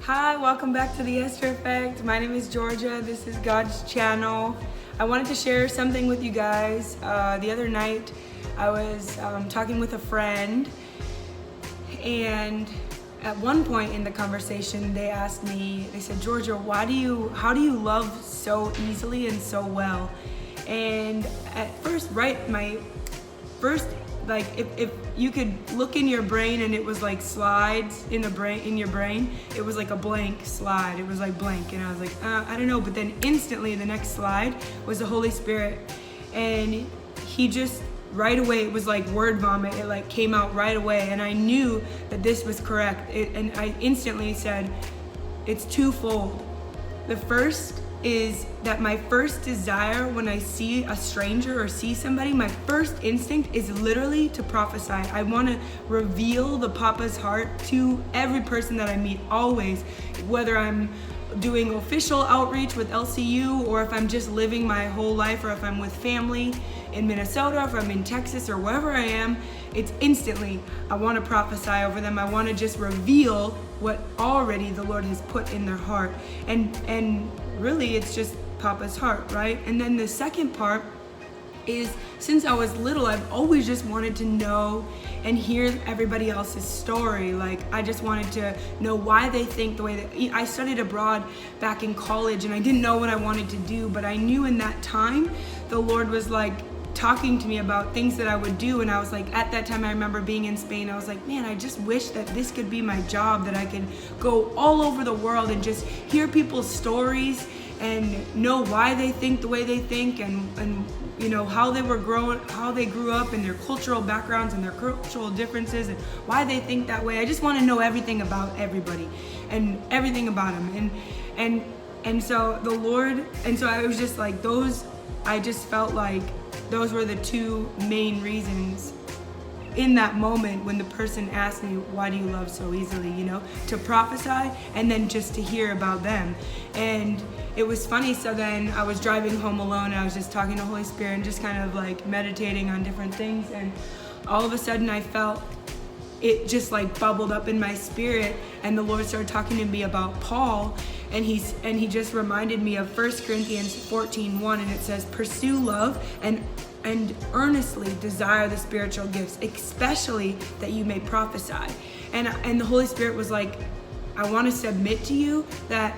Hi, welcome back to the Esther Effect. My name is Georgia. This is God's channel. I wanted to share something with you guys. The other night I was talking with a friend, and at one point in the conversation they asked me, they said, Georgia, how do you love so easily and so well? And at first, if you could look in your brain and it was like slides in your brain, it was like a blank slide. It was like blank, and I was like, I don't know. But then instantly, the next slide was the Holy Spirit, and he just right away, it was like word vomit. It like came out right away, and I knew that this was correct. And I instantly said, it's twofold. The first is that my first desire when I see a stranger or see somebody, my first instinct is literally to prophesy. I want to reveal the Papa's heart to every person that I meet, always, whether I'm doing official outreach with LCU, or if I'm just living my whole life, or if I'm with family in Minnesota, or if I'm in Texas, or wherever I am. It's instantly, I want to prophesy over them. I want to just reveal what already the Lord has put in their heart. And really, it's just Papa's heart, right? And then the second part is, since I was little, I've always just wanted to know and hear everybody else's story. Like, I just wanted to know why they think the way that I studied abroad back in college, and I didn't know what I wanted to do, but I knew in that time the Lord was like talking to me about things that I would do. And I was like, at that time, I remember being in Spain, I was like, man, I just wish that this could be my job, that I could go all over the world and just hear people's stories and know why they think the way they think, and you know, how they grew up, and their cultural backgrounds and their cultural differences, and why they think that way. I just want to know everything about everybody and everything about them. And so the Lord, and so I was just like, I just felt like those were the two main reasons in that moment when the person asked me, why do you love so easily, to prophesy, and then just to hear about them. And it was funny. So then I was driving home alone, and I was just talking to Holy Spirit and just kind of like meditating on different things. And all of a sudden I felt it just like bubbled up in my spirit, and the Lord started talking to me about Paul. And he just reminded me of 1 Corinthians 14:1, and it says, pursue love and earnestly desire the spiritual gifts, especially that you may prophesy. And the Holy Spirit was like, I want to submit to you that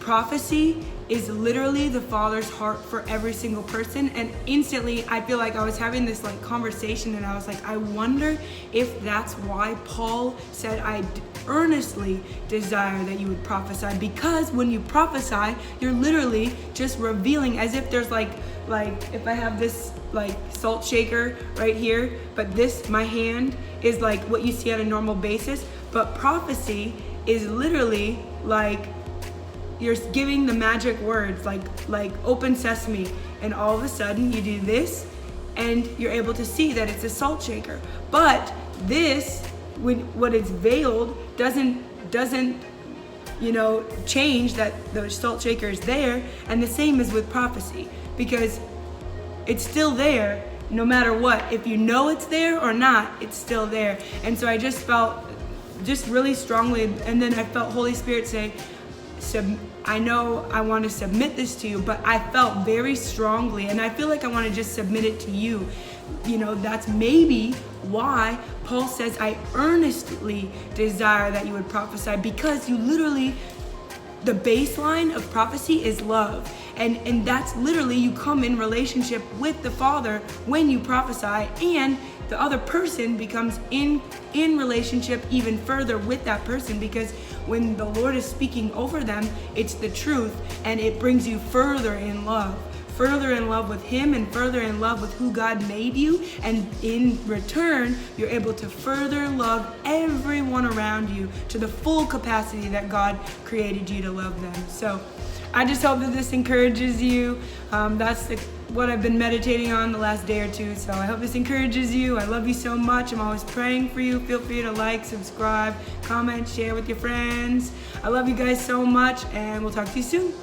prophecy is literally the Father's heart for every single person. And instantly, I feel like I was having this like conversation, and I was like, I wonder if that's why Paul said, I earnestly desire that you would prophesy. Because when you prophesy, you're literally just revealing, as if there's like if I have this like salt shaker right here, but my hand is like what you see on a normal basis. But prophecy is literally like you're giving the magic words, like open sesame, and all of a sudden you do this, and you're able to see that it's a salt shaker. But this, when it's veiled, doesn't change that the salt shaker is there. And the same is with prophecy, because it's still there no matter what. If you know it's there or not, it's still there. And so I just felt just really strongly, and then I felt Holy Spirit say, I know I want to submit this to you, but I felt very strongly, and I feel like I want to just submit it to you. That's maybe why Paul says, I earnestly desire that you would prophesy, because you literally, the baseline of prophecy is love. And that's literally, you come in relationship with the Father when you prophesy, and the other person becomes in relationship even further with that person, because when the Lord is speaking over them, it's the truth, and it brings you further in love with Him, and further in love with who God made you. And in return, you're able to further love everyone around you to the full capacity that God created you to love them. So I just hope that this encourages you. That's what I've been meditating on the last day or two. So I hope this encourages you. I love you so much. I'm always praying for you. Feel free to like, subscribe, comment, share with your friends. I love you guys so much, and we'll talk to you soon.